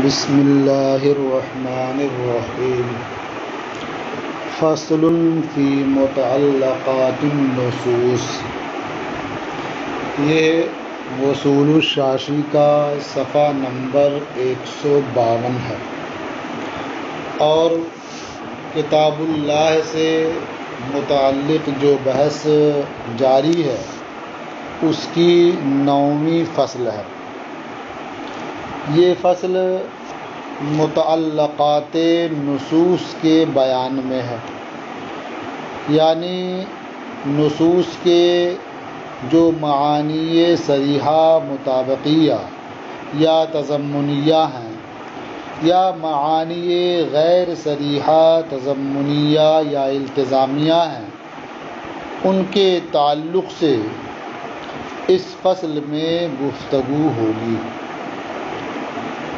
بسم اللہ الرحمن الرحیم فصل فی متعلقات النصوص۔ یہ وصول الشاشی کا صفحہ نمبر 152 ہے اور کتاب اللہ سے متعلق جو بحث جاری ہے اس کی 9ویں فصل ہے۔ یہ فصل متعلقات نصوص کے بیان میں ہے، یعنی نصوص کے جو معانی صریحہ مطابقیہ یا تضمنیہ ہیں یا معانی غیر صریحہ تضمنیہ یا التزامیہ ہیں، ان کے تعلق سے اس فصل میں گفتگو ہوگی۔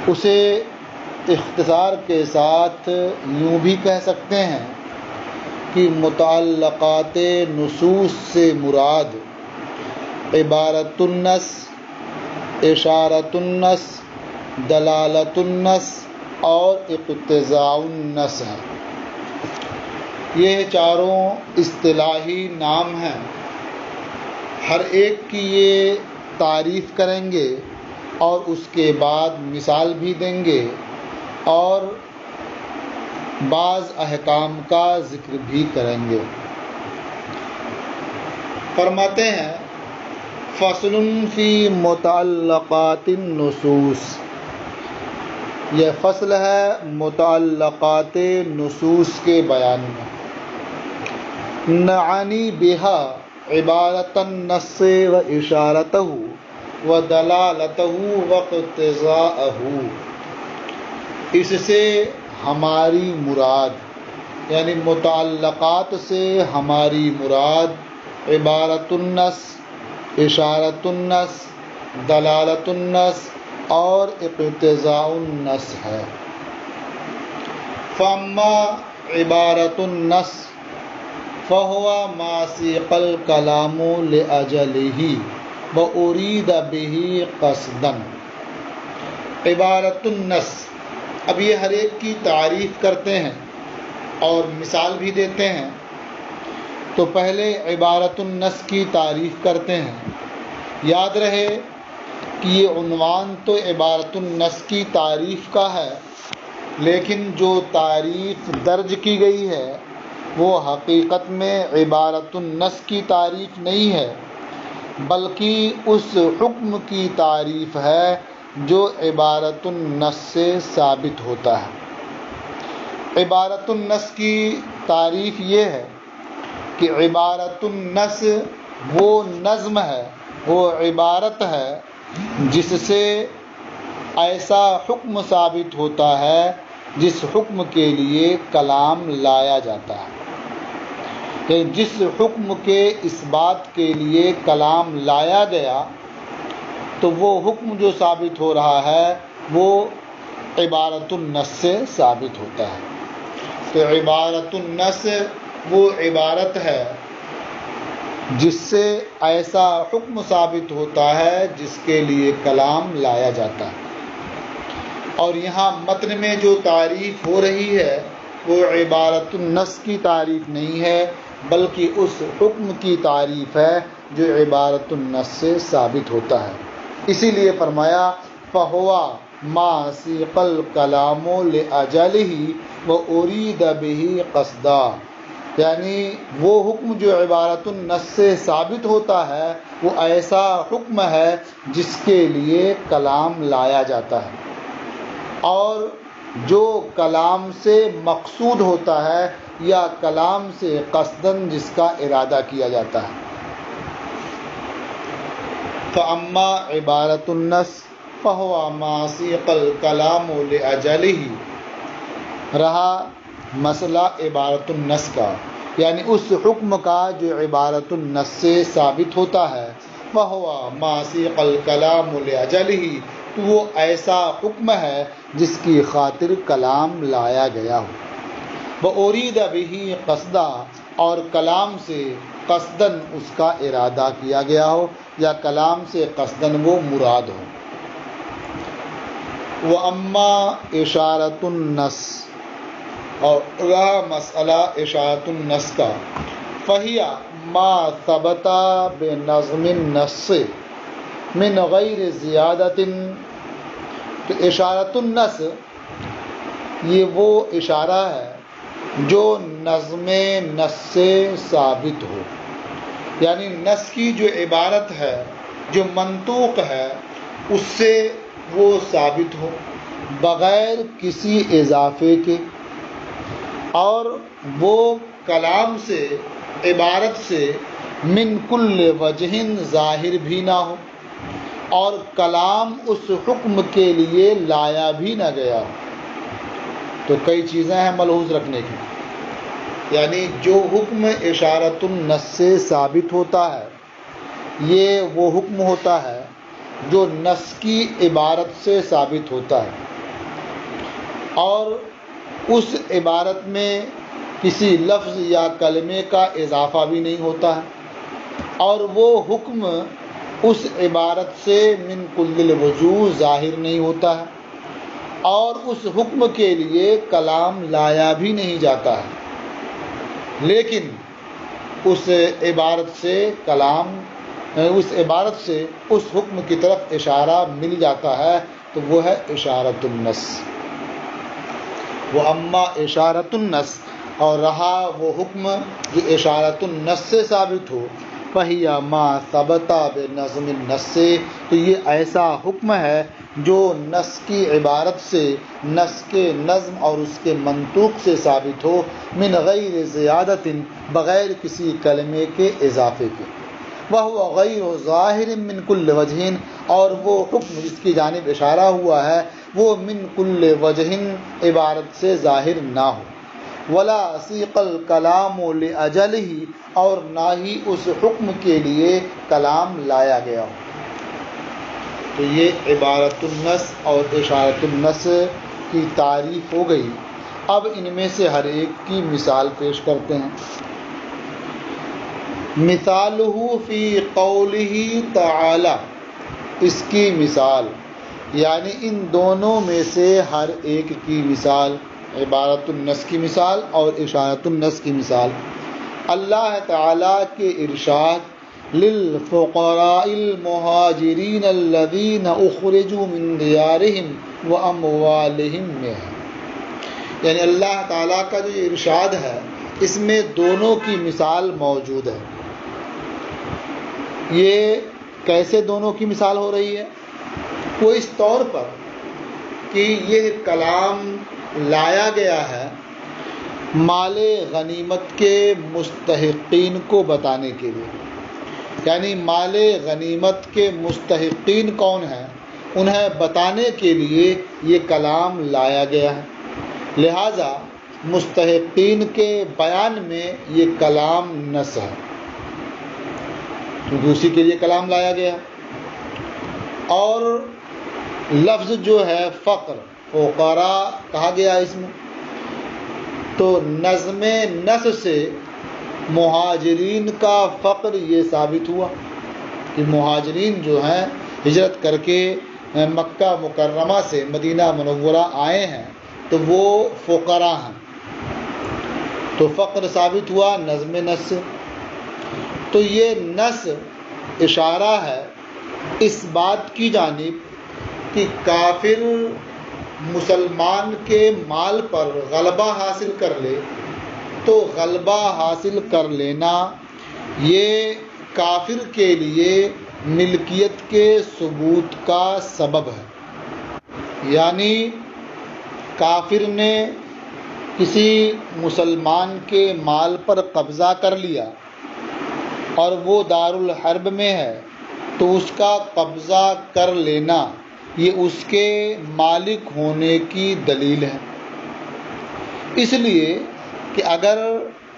اسے اختصار کے ساتھ یوں بھی کہہ سکتے ہیں کہ متعلقات نصوص سے مراد عبارت النص، اشارت النص، دلالت النص اور اقتضاء النص ہیں۔ یہ چاروں اصطلاحی نام ہیں، ہر ایک کی یہ تعریف کریں گے اور اس کے بعد مثال بھی دیں گے اور بعض احکام کا ذکر بھی کریں گے۔ فرماتے ہیں فصل فی متعلقات النصوص، یہ فصل ہے متعلقات نصوص کے بیان میں۔ نعنی بہا عبارت النص و اشارتہ و دلالتہ و اقتضاءہ، اس سے ہماری مراد یعنی متعلقات سے ہماری مراد عبارت النص، اشارت النص، دلالت النص اور اقتضاء النص ہے۔ فاما عبارت النص فہو ما سیق الکلام لأجلہ وأرید بہ قصدا۔ عبارت النص، اب یہ ہر ایک کی تعریف کرتے ہیں اور مثال بھی دیتے ہیں، تو پہلے عبارت النص کی تعریف کرتے ہیں۔ یاد رہے کہ یہ عنوان تو عبارت النص کی تعریف کا ہے، لیکن جو تعریف درج کی گئی ہے وہ حقیقت میں عبارت النص کی تعریف نہیں ہے، بلکہ اس حکم کی تعریف ہے جو عبارت النص سے ثابت ہوتا ہے۔ عبارت النص کی تعریف یہ ہے کہ عبارت النص وہ نظم ہے، وہ عبارت ہے جس سے ایسا حکم ثابت ہوتا ہے جس حکم کے لیے کلام لایا جاتا ہے، جس حکم کے اس بات کے لیے کلام لایا گیا تو وہ حکم جو ثابت ہو رہا ہے وہ عبارت النص سے ثابت ہوتا ہے۔ تو عبارت النص وہ عبارت ہے جس سے ایسا حکم ثابت ہوتا ہے جس کے لیے کلام لایا جاتا ہے۔ اور یہاں متن میں جو تعریف ہو رہی ہے وہ عبارت النص کی تعریف نہیں ہے، بلکہ اس حکم کی تعریف ہے جو عبارت النص سے ثابت ہوتا ہے۔ اسی لیے فرمایا فَهُوَ مَا سِيقَ الْكَلَامُ لِأَجَلِهِ وَأُرِيدَ بِهِ قَصْدًا، یعنی وہ حکم جو عبارت النص سے ثابت ہوتا ہے وہ ایسا حکم ہے جس کے لیے کلام لایا جاتا ہے، اور جو کلام سے مقصود ہوتا ہے یا کلام سے قصداً جس کا ارادہ کیا جاتا ہے۔ فَأَمَّا عِبَارَةُ النَّصِ فَهُوَ مَا سِيقَ الْكَلَامُ لِأَجَلِهِ، رہا مسئلہ عبارت النص کا، یعنی اس حکم کا جو عبارت النص سے ثابت ہوتا ہے، فَهُوَ مَا سِيقَ الْكَلَامُ لِأَجَلِهِ، تو وہ ایسا حکم ہے جس کی خاطر کلام لایا گیا ہو۔ وَأُرِيدَ بِهِ قَصْدًا، اور کلام سے قصداً اس کا ارادہ کیا گیا ہو یا کلام سے قصداً وہ مراد ہو۔ وَأَمَّا اشارۃ النص، اور رہا مسئلہ اشارۃ النص کا، فَهِيَ مَا ثَبَتَ بِنَظْمِ النَّصِّ من غیر زیادت، تو اشارۃ النص یہ وہ اشارہ ہے جو نظم نص سے ثابت ہو، یعنی نص کی جو عبارت ہے، جو منطوق ہے، اس سے وہ ثابت ہو بغیر کسی اضافے کے، اور وہ کلام سے، عبارت سے من کل وجہ ظاہر بھی نہ ہو، اور کلام اس حکم کے لیے لایا بھی نہ گیا ہو۔ تو کئی چیزیں ہیں ملحوظ رکھنے کی، یعنی جو حکم اشارۃ النص سے ثابت ہوتا ہے، یہ وہ حکم ہوتا ہے جو نص کی عبارت سے ثابت ہوتا ہے، اور اس عبارت میں کسی لفظ یا کلمے کا اضافہ بھی نہیں ہوتا ہے، اور وہ حکم اس عبارت سے من کل الوجوہ ظاہر نہیں ہوتا ہے، اور اس حکم کے لیے کلام لایا بھی نہیں جاتا ہے، لیکن اس عبارت سے اس حکم کی طرف اشارہ مل جاتا ہے، تو وہ ہے اشارۃ النص۔ وَأَمَّا اشارۃ النص، اور رہا وہ حکم جو اشارۃ النص سے ثابت ہو، فَهِيَ مَا ثَبَتَ بِنَظْمِ النَّصِّ، تو یہ ایسا حکم ہے جو نص کی عبارت سے، نص کے نظم اور اس کے منطوق سے ثابت ہو، من غیر زیادت، بغیر کسی کلمے کے اضافے کے، وَهُوَ غَيْرُ ظَاهِرٍ مِّن كُلِّ وَجْهٍ، اور وہ حکم جس کی جانب اشارہ ہوا ہے وہ من کل وجہ عبارت سے ظاہر نہ ہو، ولا سیق الکلام لأجلہ، اور نہ ہی اس حکم کے لیے کلام لایا گیا ہو۔ تو یہ عبارۃ النص اور اشارۃ النص کی تعریف ہو گئی۔ اب ان میں سے ہر ایک کی مثال پیش کرتے ہیں۔ مثالہ فی قولہ تعالی، اس کی مثال، یعنی ان دونوں میں سے ہر ایک کی مثال، عبارۃ النص کی مثال اور اشارۃ النص کی مثال، اللہ تعالیٰ کے ارشاد للفقراء المہاجرین الذین اخرجوا من دیارہم واموالہم میں ہے، یعنی اللہ تعالیٰ کا جو ارشاد ہے اس میں دونوں کی مثال موجود ہے۔ یہ کیسے دونوں کی مثال ہو رہی ہے؟ وہ اس طور پر کہ یہ کلام لایا گیا ہے مال غنیمت کے مستحقین کو بتانے کے لیے، یعنی مال غنیمت کے مستحقین کون ہیں انہیں بتانے کے لیے یہ کلام لایا گیا ہے، لہٰذا مستحقین کے بیان میں یہ کلام نص ہے، کیونکہ اسی کے لیے کلام لایا گیا۔ اور لفظ جو ہے فقر، فقراء کہا گیا اس میں، تو نظم نص سے مہاجرین کا فقر یہ ثابت ہوا کہ مہاجرین جو ہیں ہجرت کر کے مکہ مکرمہ سے مدینہ منورہ آئے ہیں تو وہ فقراء ہیں، تو فقر ثابت ہوا نظم نص سے۔ تو یہ نص اشارہ ہے اس بات کی جانب کہ کافر مسلمان کے مال پر غلبہ حاصل کر لے تو غلبہ حاصل کر لینا یہ کافر کے لیے ملکیت کے ثبوت کا سبب ہے، یعنی کافر نے کسی مسلمان کے مال پر قبضہ کر لیا اور وہ دارالحرب میں ہے تو اس کا قبضہ کر لینا یہ اس کے مالک ہونے کی دلیل ہے، اس لیے کہ اگر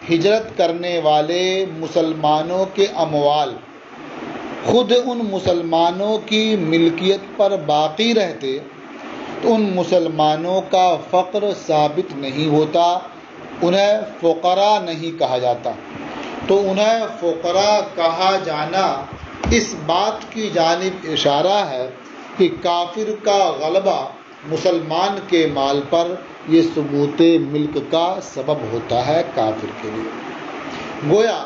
ہجرت کرنے والے مسلمانوں کے اموال خود ان مسلمانوں کی ملکیت پر باقی رہتے تو ان مسلمانوں کا فقر ثابت نہیں ہوتا، انہیں فقراء نہیں کہا جاتا۔ تو انہیں فقراء کہا جانا اس بات کی جانب اشارہ ہے کہ کافر کا غلبہ مسلمان کے مال پر یہ ثبوت ملک کا سبب ہوتا ہے کافر کے لیے۔ گویا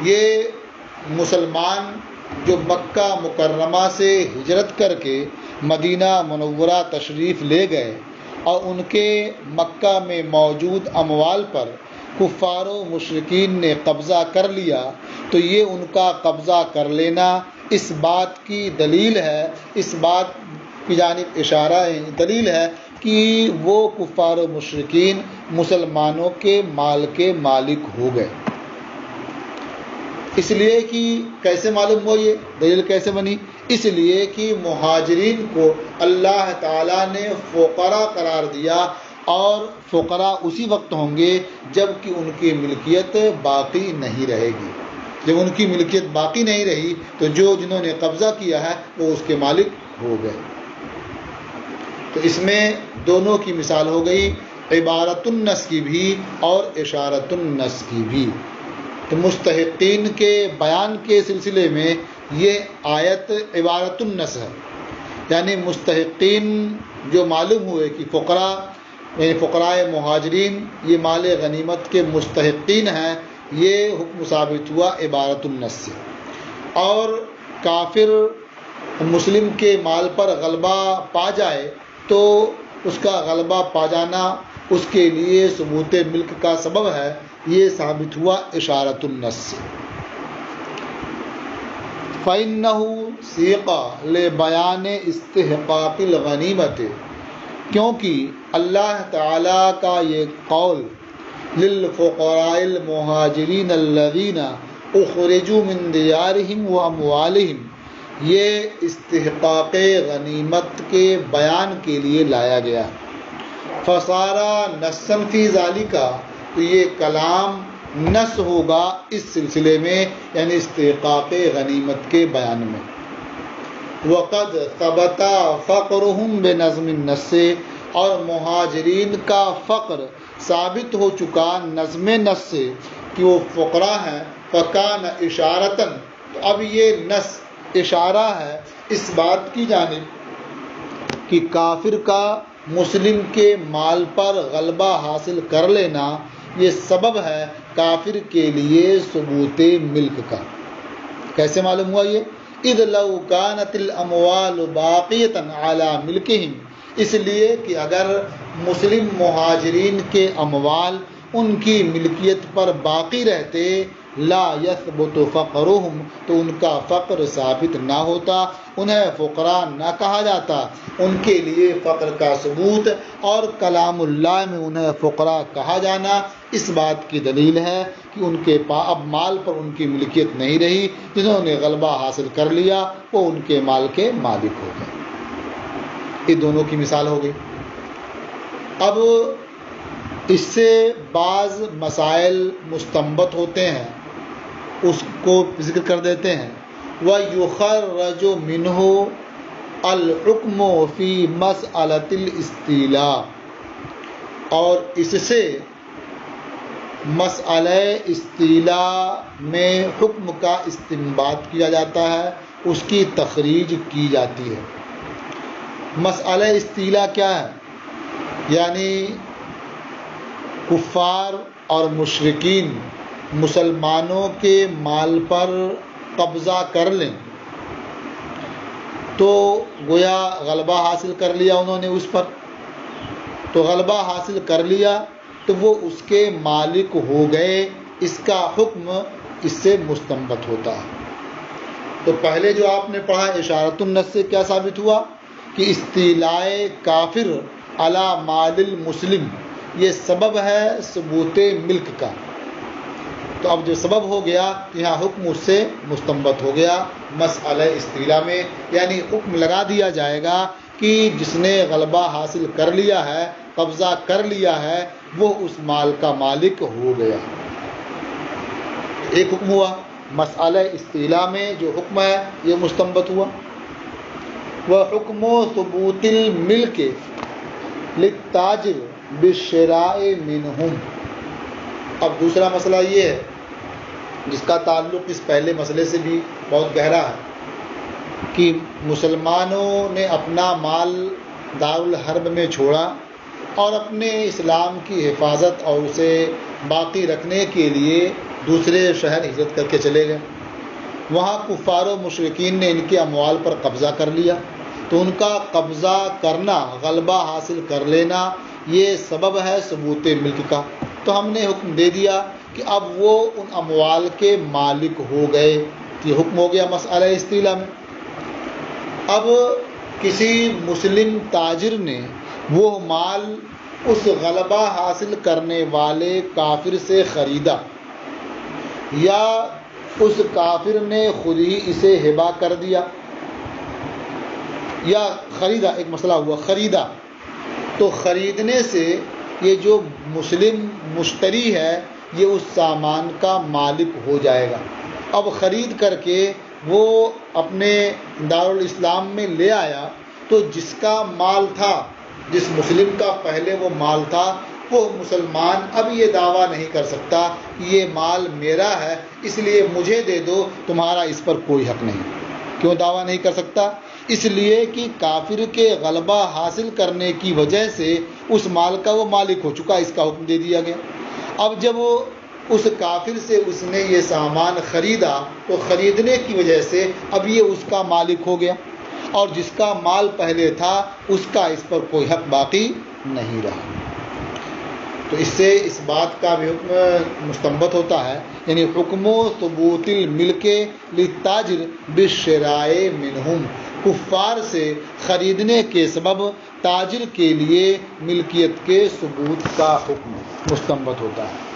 یہ مسلمان جو مکہ مکرمہ سے ہجرت کر کے مدینہ منورہ تشریف لے گئے اور ان کے مکہ میں موجود اموال پر کفار و مشرکین نے قبضہ کر لیا، تو یہ ان کا قبضہ کر لینا اس بات کی دلیل ہے، اس بات کی جانب اشارہ ہے، دلیل ہے کہ وہ کفار و مشرکین مسلمانوں کے مال کے مالک ہو گئے۔ اس لیے کہ کیسے معلوم ہو، یہ دلیل کیسے بنی؟ اس لیے کہ مہاجرین کو اللہ تعالیٰ نے فقراء قرار دیا، اور فقراء اسی وقت ہوں گے جب کہ ان کی ملکیت باقی نہیں رہے گی۔ جب ان کی ملکیت باقی نہیں رہی تو جنہوں نے قبضہ کیا ہے وہ اس کے مالک ہو گئے۔ تو اس میں دونوں کی مثال ہو گئی، عبارت النس کی بھی اور اشارت النس کی بھی۔ تو مستحقین کے بیان کے سلسلے میں یہ آیت عبارت النس ہے، یعنی مستحقین جو معلوم ہوئے کہ فقراء یعنی فقراء مہاجرین یہ مال غنیمت کے مستحقین ہیں، یہ حکم ثابت ہوا عبارت النس سے۔ اور کافر مسلم کے مال پر غلبہ پا جائے تو اس کا غلبہ پا جانا اس کے لیے ثبوت ملک کا سبب ہے، یہ ثابت ہوا اشارت النس سے۔ فَإِنَّهُ سِيقَ لِبَيَانِ اسْتِحْقَاقِ الْغَنِيمَةِ، کیونکہ اللہ تعالیٰ کا یہ قول للفقراء المہاجرین الذین اخرجوا من دیارہم واموالہم، یہ استحقاق غنیمت کے بیان کے لیے لایا گیا۔ فصارا نصًا فی ذالک، تو یہ کلام نص ہوگا اس سلسلے میں، یعنی استحقاق غنیمت کے بیان میں۔ وقد ثبت فقرهم بنظم النص، اور مہاجرین کا فقر ثابت ہو چکا نظم نص سے کہ وہ فقراء ہیں۔ فکان اشارتاً، تو اب یہ نص اشارہ ہے اس بات کی جانب کہ کافر کا مسلم کے مال پر غلبہ حاصل کر لینا یہ سبب ہے کافر کے لیے ثبوت ملک کا۔ کیسے معلوم ہوا یہ؟ اذ لو كانت الاموال باقیۃ علی ملکہم، اس لیے کہ اگر مسلم مہاجرین کے اموال ان کی ملکیت پر باقی رہتے، لا یثبت فقرہم، تو ان کا فقر ثابت نہ ہوتا، انہیں فقراء نہ کہا جاتا۔ ان کے لیے فقر کا ثبوت اور کلام اللہ میں انہیں فقراء کہا جانا اس بات کی دلیل ہے کہ ان کے اب مال پر ان کی ملکیت نہیں رہی، جنہوں نے غلبہ حاصل کر لیا وہ ان کے مال کے مالک ہو گئے۔ یہ دونوں کی مثال ہو گئی۔ اب اس سے بعض مسائل مستنبط ہوتے ہیں، اس کو ذکر کر دیتے ہیں۔ وَيُخَرَّجُ مِنْهُ الْحُكْمُ فِي مَسْأَلَةِ الْإِسْتِيلَاءِ، اور اس سے مسئلہ استیلاء میں حکم کا استنباط کیا جاتا ہے، اس کی تخریج کی جاتی ہے۔ مسئلہ استیلاء کیا ہے؟ یعنی کفار اور مشرکین مسلمانوں کے مال پر قبضہ کر لیں تو گویا غلبہ حاصل کر لیا انہوں نے اس پر، تو غلبہ حاصل کر لیا تو وہ اس کے مالک ہو گئے، اس کا حکم اس سے مستنبط ہوتا ہے۔ تو پہلے جو آپ نے پڑھا اشارت النص سے کیا ثابت ہوا کہ استیلاء کافر علی مال المسلم یہ سبب ہے ثبوت ملک کا۔ تو اب جو سبب ہو گیا یہاں حکم اس سے مستنبط ہو گیا مسئلہ استیلاء میں، یعنی حکم لگا دیا جائے گا کہ جس نے غلبہ حاصل کر لیا ہے، قبضہ کر لیا ہے، وہ اس مال کا مالک ہو گیا۔ ایک حکم ہوا، مسئلہ استیلاء میں جو حکم ہے یہ مستنبط ہوا۔ وَحُكْمُ ثُبُوتِ الْمِلْكِ لِلتَّاجِرِ بِالشِّرَاءِ مِنْهُمْ۔ اب دوسرا مسئلہ یہ ہے جس کا تعلق اس پہلے مسئلے سے بھی بہت گہرا ہے کہ مسلمانوں نے اپنا مال دارالحرب میں چھوڑا اور اپنے اسلام کی حفاظت اور اسے باقی رکھنے کے لیے دوسرے شہر ہجرت کر کے چلے گئے۔ وہاں کفار و مشرکین نے ان کے اموال پر قبضہ کر لیا، تو ان کا قبضہ کرنا، غلبہ حاصل کر لینا، یہ سبب ہے ثبوت ملک کا۔ تو ہم نے حکم دے دیا کہ اب وہ ان اموال کے مالک ہو گئے۔ یہ حکم ہو گیا مسئلہ استیلا میں۔ اب کسی مسلم تاجر نے وہ مال اس غلبہ حاصل کرنے والے کافر سے خریدا، یا اس کافر نے خود ہی اسے ہبہ کر دیا، یا خریدا، ایک مسئلہ ہوا خریدا، تو خریدنے سے یہ جو مسلم مشتری ہے یہ اس سامان کا مالک ہو جائے گا۔ اب خرید کر کے وہ اپنے دارالاسلام میں لے آیا، تو جس کا مال تھا، جس مسلم کا پہلے وہ مال تھا، وہ مسلمان اب یہ دعویٰ نہیں کر سکتا کہ یہ مال میرا ہے اس لیے مجھے دے دو، تمہارا اس پر کوئی حق نہیں۔ کیوں دعویٰ نہیں کر سکتا؟ اس لیے کہ کافر کے غلبہ حاصل کرنے کی وجہ سے اس مال کا وہ مالک ہو چکا، اس کا حکم دے دیا گیا۔ اب جب وہ اس کافر سے اس نے یہ سامان خریدا تو خریدنے کی وجہ سے اب یہ اس کا مالک ہو گیا، اور جس کا مال پہلے تھا اس کا اس پر کوئی حق باقی نہیں رہا۔ تو اس سے اس بات کا بھی حکم مستنبط ہوتا ہے، یعنی حکم و ثبوت الملک للتاجر بالشراء منہم، کفار سے خریدنے کے سبب تاجر کے لیے ملکیت کے ثبوت کا حکم مستنبط ہوتا ہے۔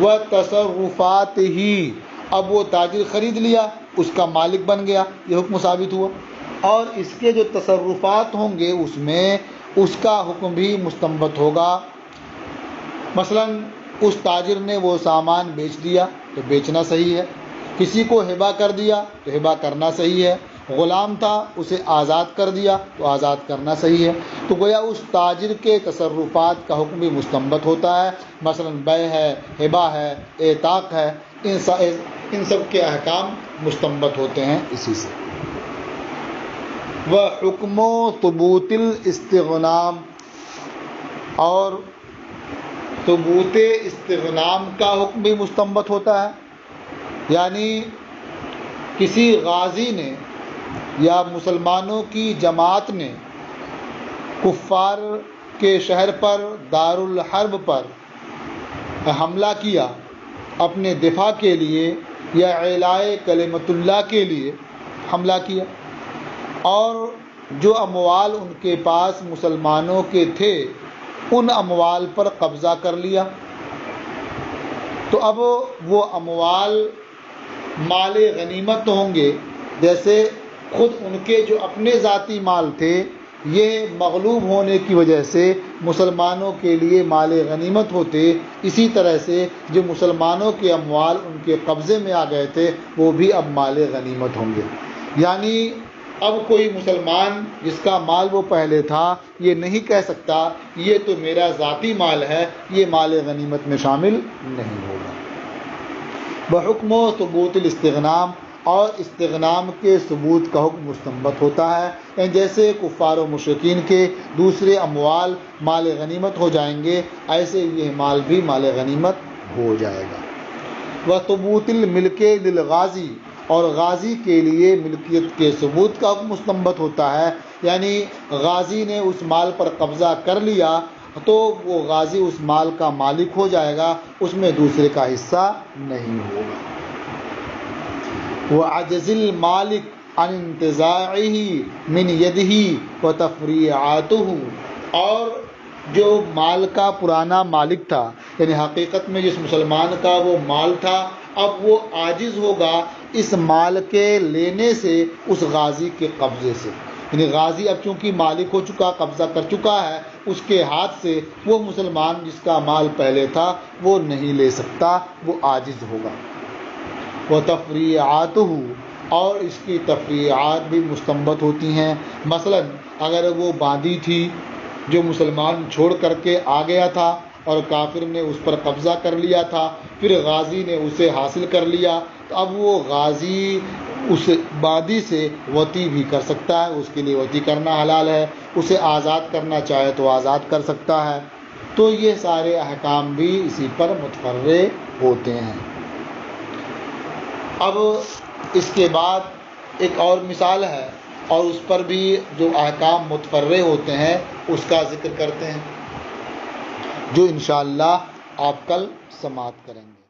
وتصرفات ہی، اب وہ تاجر خرید لیا، اس کا مالک بن گیا، یہ حکم ثابت ہوا، اور اس کے جو تصرفات ہوں گے اس میں اس کا حکم بھی مستنبط ہوگا۔ مثلا اس تاجر نے وہ سامان بیچ دیا تو بیچنا صحیح ہے، کسی کو ہبہ کر دیا تو ہبہ کرنا صحیح ہے، غلام تھا اسے آزاد کر دیا تو آزاد کرنا صحیح ہے۔ تو گویا اس تاجر کے تصرفات کا حکم بھی مستنبط ہوتا ہے، مثلا بیع ہے، ہبہ ہے، اعتاق ہے، ان سب کے احکام مستنبط ہوتے ہیں اسی سے۔ وحکم ثبوت الاستغنام، اور ثبوت استغنام کا حکم بھی مستنبط ہوتا ہے، یعنی کسی غازی نے یا مسلمانوں کی جماعت نے کفار کے شہر پر، دارالحرب پر حملہ کیا اپنے دفاع کے لیے یا اعلاء کلمت اللہ کے لیے حملہ کیا، اور جو اموال ان کے پاس مسلمانوں کے تھے ان اموال پر قبضہ کر لیا، تو اب وہ اموال مال غنیمت ہوں گے۔ جیسے خود ان کے جو اپنے ذاتی مال تھے یہ مغلوب ہونے کی وجہ سے مسلمانوں کے لیے مال غنیمت ہوتے، اسی طرح سے جو مسلمانوں کے اموال ان کے قبضے میں آ گئے تھے وہ بھی اب مال غنیمت ہوں گے۔ یعنی اب کوئی مسلمان جس کا مال وہ پہلے تھا یہ نہیں کہہ سکتا یہ تو میرا ذاتی مال ہے، یہ مال غنیمت میں شامل نہیں ہوگا۔ بحکم و ثبوت الاستغنام، اور استغنام کے ثبوت کا حکم مستنبط ہوتا ہے، یعنی جیسے کفار و مشرکین کے دوسرے اموال مال غنیمت ہو جائیں گے ایسے یہ مال بھی مال غنیمت ہو جائے گا۔ وثبوت الملک للغازی، اور غازی کے لیے ملکیت کے ثبوت کا حکم مستنبط ہوتا ہے، یعنی غازی نے اس مال پر قبضہ کر لیا تو وہ غازی اس مال کا مالک ہو جائے گا، اس میں دوسرے کا حصہ نہیں ہوگا۔ وعجز المالک عن انتزاعه من یدہ وتفریعاتہ، اور جو مال کا پرانا مالک تھا، یعنی حقیقت میں جس مسلمان کا وہ مال تھا اب وہ عاجز ہوگا اس مال کے لینے سے اس غازی کے قبضے سے، یعنی غازی اب چونکہ مالک ہو چکا، قبضہ کر چکا ہے، اس کے ہاتھ سے وہ مسلمان جس کا مال پہلے تھا وہ نہیں لے سکتا، وہ عاجز ہوگا۔ وتفریعاتہ، اور اس کی تفریعات بھی مستنبط ہوتی ہیں، مثلا اگر وہ باندی تھی جو مسلمان چھوڑ کر کے آ گیا تھا اور کافر نے اس پر قبضہ کر لیا تھا، پھر غازی نے اسے حاصل کر لیا، تو اب وہ غازی اس بادی سے وطی بھی کر سکتا ہے، اس کے لیے وطی کرنا حلال ہے، اسے آزاد کرنا چاہے تو آزاد کر سکتا ہے۔ تو یہ سارے احکام بھی اسی پر متفرع ہوتے ہیں۔ اب اس کے بعد ایک اور مثال ہے، اور اس پر بھی جو احکام متفرع ہوتے ہیں اس کا ذکر کرتے ہیں، جو انشاءاللہ آپ کل سماعت کریں گے۔